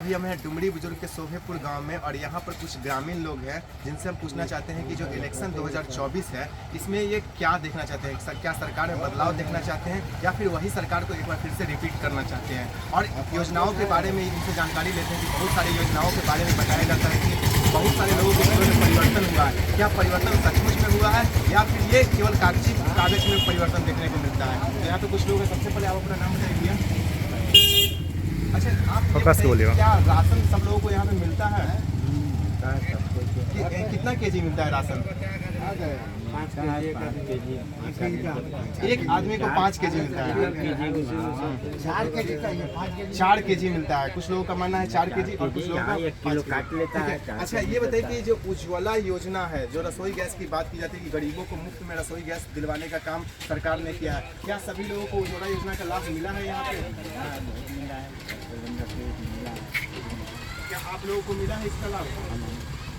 अभी हम हैं डुमरी बुजुर्ग के सोहेपुर गांव में और यहाँ पर कुछ ग्रामीण लोग हैं जिनसे हम पूछना चाहते हैं कि जो इलेक्शन 2024 है इसमें ये क्या देखना चाहते हैं। क्या सरकार में बदलाव देखना चाहते हैं या फिर वही सरकार को एक बार फिर से रिपीट करना चाहते हैं। और योजनाओं के बारे में इनसे जानकारी लेते हैं कि बहुत सारी योजनाओं के बारे में बताया जाता है कि बहुत सारे लोगों के जीवन में परिवर्तन हुआ है। क्या परिवर्तन सचमुच में हुआ है या फिर ये केवल कागज में परिवर्तन देखने को मिलता है। तो यहाँ पे कुछ लोग हैं। सबसे पहले आप अपना नाम बताइए। अच्छा, आप क्या राशन सब लोगों को यहाँ पे मिलता है? कितना केजी मिलता है राशन? 5 केजी। एक आदमी को 5 केजी मिलता है। 4 केजी मिलता है। कुछ लोगों का मानना है 4 केजी और कुछ लोगों का 1 किलो काट लेता है। अच्छा, ये बताइए कि जो उज्ज्वला योजना है, जो रसोई गैस की बात की जाती है कि गरीबों को मुफ्त में रसोई गैस दिलवाने का काम सरकार ने किया है, क्या सभी लोगों को उज्ज्वला योजना का लाभ मिला है यहाँ पे? क्या आप लोगों को मिला है इसका लाभ?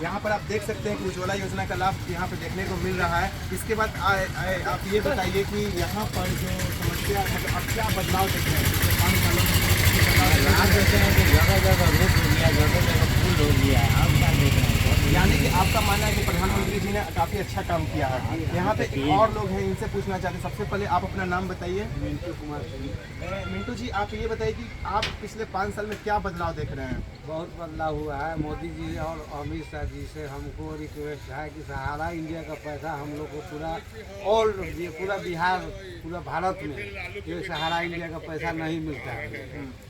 यहाँ पर आप देख सकते हैं कि उज्ज्वला योजना का लाभ यहाँ पे देखने को मिल रहा है। इसके बाद आप ये बताइए कि यहाँ पर जो समस्या मतलब अब क्या बदलाव देख रहे हैं? जगह जगह रोड हो गया, जगह जगह पुल हो गया, अब क्या देख रहे हैं? यानी कि आपका मानना है कि प्रधानमंत्री जी ने काफ़ी अच्छा काम किया है। यहाँ पे और लोग हैं, इनसे पूछना चाहते हैं। सबसे पहले आप अपना नाम बताइए। मिंटू कुमार सिंह। मिंटू जी, आप ये बताइए कि आप पिछले 5 साल में क्या बदलाव देख रहे हैं? बहुत बदलाव हुआ है। मोदी जी और अमित शाह जी से हमको रिक्वेस्ट है कि सहारा इंडिया का पैसा हम लोग को पूरा बिहार, पूरा भारत में ये सहारा इंडिया का पैसा नहीं मिलता है।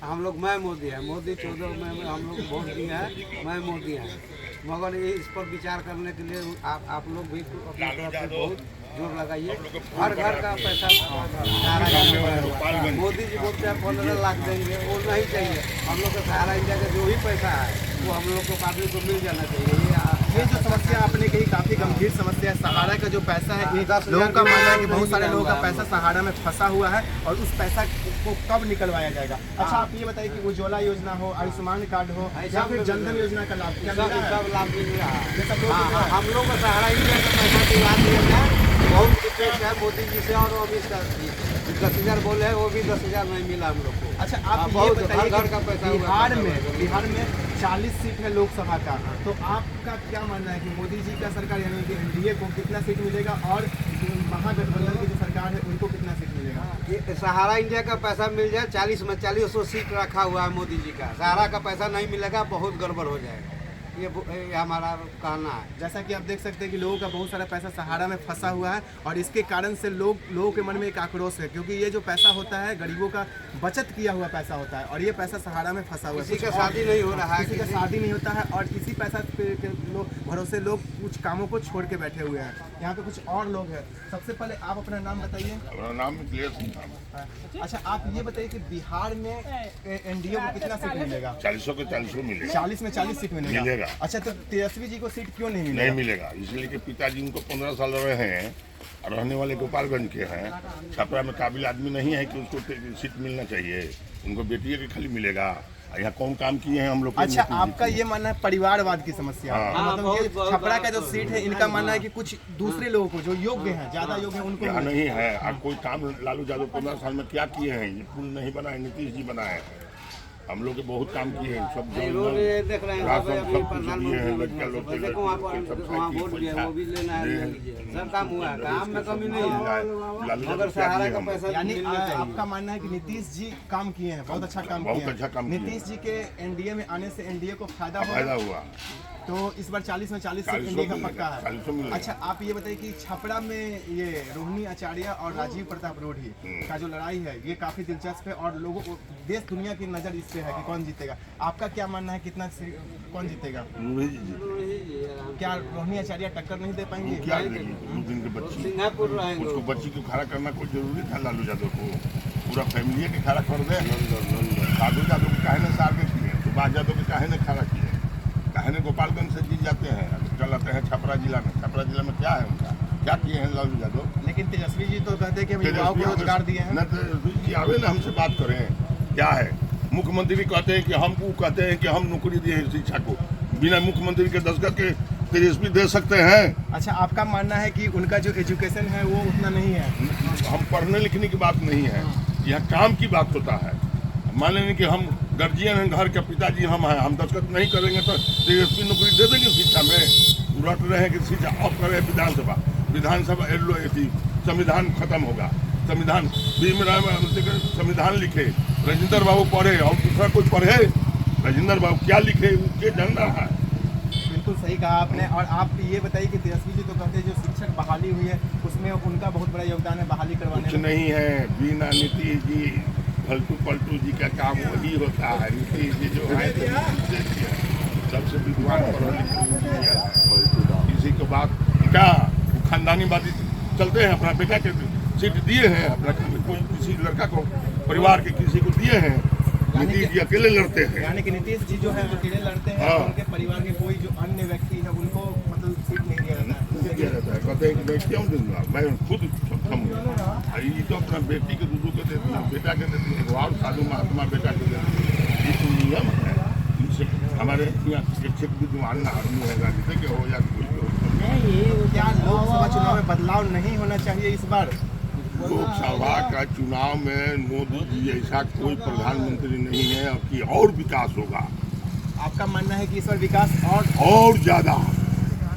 हम लोग मैं मोदी है, मोदी 14 में हम लोग वोट दिए हैं, मैं मोदी है। मगर ये इस पर विचार करने के लिए आप लोग भी अपनी तरफ से बहुत जोर लगाइए। हर घर का पैसा मोदी जी बोलते हैं 15 लाख देंगे, वो नहीं चाहिए। हम लोग का सहारा इंडिया का जो भी पैसा है वो हम लोग को आदमी को मिल जाना चाहिए। ये जो समस्या आपने कही काफ़ी गंभीर समस्या है। सहारा का जो पैसा है, ये लोगों का मानना है कि बहुत सारे लोगों का पैसा सहारा में फंसा हुआ है और उस पैसा को कब निकलवाया जाएगा। अच्छा, आप ये बताइए कि उज्ज्वला योजना हो, आयुष्मान कार्ड हो या फिर जनधन योजना का लाभ क्या मिला है? सब लाभ मिल रहा है। ये सब लोग हम लोग को सहारा इंडिया का पैसा दिला दिया है। बहुत रिक्वेस्ट है मोदी जी से और अमित शाह जी 10,000 बोले हैं, वो भी 10,000 नहीं मिला हम लोग को। अच्छा, आप ये बताइए कि बिहार में 40 सीट है लोकसभा का, तो आपका क्या मानना है कि मोदी जी का सरकार यानी कि एनडीए को कितना सीट मिलेगा और महागठबंधन की जो सरकार है उनको कितना सीट मिलेगा? ये सहारा इंडिया का पैसा मिल जाए 40 में 40 सीट रखा हुआ है मोदी जी का। सहारा का पैसा नहीं मिलेगा, बहुत गड़बड़ हो जाएगा। ये हमारा कहना है। जैसा कि आप देख सकते हैं कि लोगों का बहुत सारा पैसा सहारा में फंसा हुआ है और इसके कारण से लोगों के मन में एक आक्रोश है, क्योंकि ये जो पैसा होता है गरीबों का बचत किया हुआ पैसा होता है और ये पैसा सहारा में फंसा हुआ है। किसी का शादी नहीं हो रहा है, किसी का शादी नहीं होता है और इसी पैसा के भरोसे लोग कुछ कामों को छोड़ के बैठे हुए हैं। यहाँ पे कुछ और लोग हैं। सबसे पहले आप अपना नाम बताइए। अपना नाम क्लियर सिंह। अच्छा, आप ये बताइए कि बिहार में एनडीए को कितना सीट मिलेगा? 40 के 40 मिलेगा। 40 में 40 सीट मिलेगा। अच्छा, तो तेजस्वी जी को सीट क्यों नहीं मिलेगा? नहीं मिलेगा इसलिए कि पिताजी उनको 15 साल रहे हैं और रहने वाले गोपालगंज के हैं। छपरा में काबिल आदमी नहीं है कि उसको सीट मिलना चाहिए। उनको बेटिए के खाली मिलेगा। यहाँ कौन काम किए हैं हम लोग? अच्छा, आपका ये मानना है परिवारवाद की समस्या है। मतलब ये छपरा का जो सीट है इनका मानना है कि कुछ दूसरे लोगों को जो योग्य हैं, ज्यादा योग्य हैं, उनको यहाँ नहीं है। और कोई काम लालू यादव 15 साल में क्या किए हैं? ये पुल नहीं बनाए, नीतीश जी बनाए। हम लोग रोड काम किए हैं, सब देख रहे हैं वो भी लेना है, सब काम हुआ है, काम में कमी नहीं है। मगर सहारा का पैसा यानी आपका मानना है कि नीतीश जी काम किए हैं, बहुत अच्छा काम किए हैं। नीतीश जी के एनडीए में आने से एनडीए को फायदा हुआ। तो इस बार 40 में 40 सीट एनडीए का पक्का है। अच्छा, आप ये बताइए कि छपरा में ये रोहिणी आचार्य और राजीव प्रताप रूडी का जो लड़ाई है ये काफी दिलचस्प है और लोगों को देश दुनिया की नजर इस पे है कि कौन जीतेगा। आपका क्या मानना है, कौन जीतेगा? क्या रोहिणी आचार्य टक्कर नहीं दे पाएंगे? क्या दिन के बच्चे सिंगापुर रहेंगे, उसको बच्ची को खड़ा करना कोई जरूरी था? लालू यादव को पूरा फैमिली के खड़ा कर दे। लालू यादव को काहे ने सार के किए, सुभाष यादव को काहे ने खड़ा किए, काहे ने गोपालगंज से जीत जाते हैं, चलाते हैं छपरा जिला में। छपरा जिला में क्या है उनका, क्या किए हैं लालू यादव? लेकिन तेजस्वी जी तो कहते हैं कि हम युवाओं को रोजगार दिए हैं। न तेजस्वी जी आवे ना हमसे बात करें। क्या है, मुख्यमंत्री कहते हैं कि हमको कहते हैं कि हम नौकरी दिए हैं शिक्षा को, बिना मुख्यमंत्री के दस्तखत के तेजस्वी दे सकते हैं? अच्छा, आपका मानना है कि उनका जो एजुकेशन है वो उतना नहीं है? हम पढ़ने लिखने की बात नहीं है, यहाँ काम की बात होता है। मान लें कि हम गार्जियन हैं, घर के पिताजी हम हैं, हम दस्तखत नहीं करेंगे तो तेजस्वी नौकरी दे देंगे शिक्षा में। रट रहे हैं कि शिक्षा ऑफ करे विधानसभा, विधानसभा संविधान खत्म होगा। संविधान भीमराव अम्बेडकर संविधान लिखे, राजेंद्र बाबू पढ़े और दूसरा कोई पढ़े? राजेंद्र बाबू क्या लिखे उसके जन रहा है। बिल्कुल सही कहा आपने। और आप ये बताइए कि तेजस्वी जी तो कहते हैं जो शिक्षक बहाली हुई है उसमें उनका बहुत बड़ा योगदान है बहाली करवाने कुछ में। नहीं है, बिना नीतीश जी फलतू पलटू जी का काम वही होता है। नीतीश जी जो है सबसे विद्वान किसी को बात क्या खानदानी बातें चलते हैं। अपना बेटा के सीट दिए हैं, अपना कोई किसी लड़का को परिवार के किसी को दिए हैं। नीतीश जी अकेले लड़ते हैं। यानी कि नीतीश जी जो है अकेले लड़ते हैं, हाँ। उनके परिवार के कोई जो अन्य व्यक्ति है उनको मतलब सीट नहीं दिया जाता है। दिया जाता है, कहते हैं कि मैं क्यों दूंगा, मैं खुद सक्षम हूँ। ये तो अपना बेटी के दूधू के देती है, बेटा के देती है, और साधु महात्मा बेटा के देती है। ये तो नियम है। इनसे हमारे यहाँ शिक्षक विद्वान आदमी है, राजनीतिक हो या कोई हो। क्या लोकसभा चुनाव में बदलाव नहीं होना चाहिए इस बार? लोकसभा का चुनाव में मोदी जी जैसा कोई प्रधानमंत्री नहीं है, अब की और विकास होगा। आपका मानना है कि इस बार विकास और ज्यादा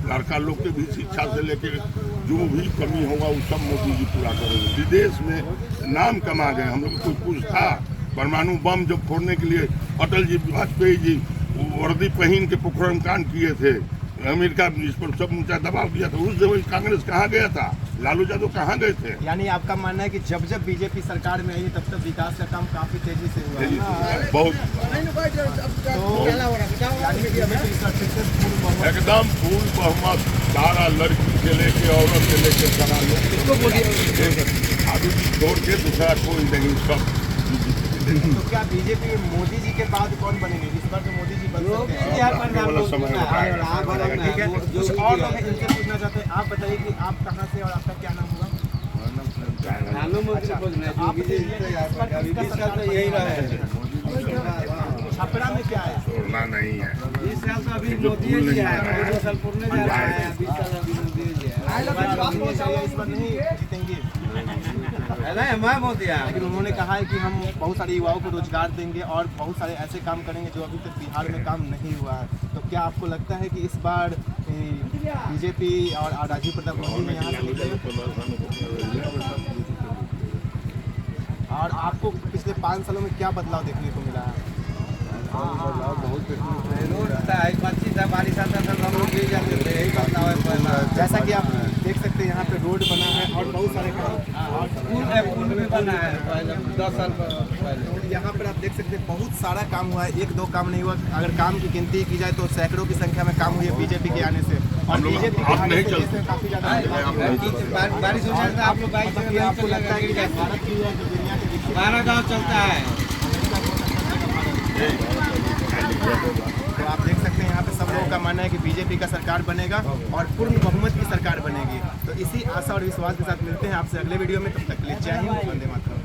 लड़का लोग के भी शिक्षा से लेके जो भी कमी होगा वो सब मोदी जी पूरा करेंगे। विदेश में नाम कमा गए। हम लोग को कुछ था, परमाणु बम जब फोड़ने के लिए अटल जी वाजपेयी जी वर्दी पहन के पोखरण कांड किए थे, अमेरिका इस पर सब ऊंचा दबाव दिया था। उस समय कांग्रेस कहाँ गया था, लालू यादव कहाँ गए थे? यानी आपका मानना है कि जब जब बीजेपी सरकार में आई तब तब विकास का काम काफी तेजी से हुआ है। बहुत तो यानी कि बीजेपी इस बार फिर से पूर्ण बहुमत एकदम फूल बहुमत, सारा लड़की से लेके औरत से लेके सारा आदमी छोड़ के दूसरा कोई नहीं, सब। तो क्या बीजेपी में मोदी जी के बाद कौन बनेंगे? इस बार तो मोदी जी बन सकते हैं। वाला समय बताएगा। ठीक है, कुछ और लोग हैं इनसे पूछना चाहते हैं। आप बताइए कि आप कहाँ से और आपका क्या नाम हुआ? छपरा में क्या है? छोड़ना नहीं है। 20 साल तो अभी मोदी जी है, 2 साल पूर्ण जा रहा है, 20 साल अभी मोदी जी है। इस बार नहीं जीतेंगे, मैं मोदी है। लेकिन उन्होंने कहा है कि हम बहुत सारे युवाओं को रोजगार देंगे और बहुत सारे ऐसे काम करेंगे जो अभी तक बिहार में काम नहीं हुआ है। तो क्या आपको लगता है कि इस बार बीजेपी और राजीव प्रताप रूडी में यहाँ से निकलेंगे? और आपको पिछले 5 सालों में क्या बदलाव देखने को मिला है? बारिश आता था हम लोग गिर जाते थे, यही बदलाव है पहला। जैसा कि आप देख सकते हैं यहाँ पे रोड बना है और बहुत सारे काम, पुल भी बना है पहले 10 साल पहले। यहाँ पर आप देख सकते हैं बहुत सारा काम हुआ है, 1-2 काम नहीं हुआ। अगर काम की गिनती की जाए तो सैकड़ों की संख्या में काम हुई है बीजेपी के आने से। और बीजेपी के आने से देश में काफी ज्यादा बारिश हो जाता है, आप लोग बाइक से आपको लगता है कि भारत की है जो दुनिया के विकसित 12 गाँव चलता है। तो आप देख सकते हैं यहाँ पे सब लोगों का मानना है कि बीजेपी का सरकार बनेगा और पूर्ण बहुमत की सरकार बनेगी। तो इसी आशा और विश्वास के साथ मिलते हैं आपसे अगले वीडियो में। तब तक के लिए जय हिंद, वंदे मातरम।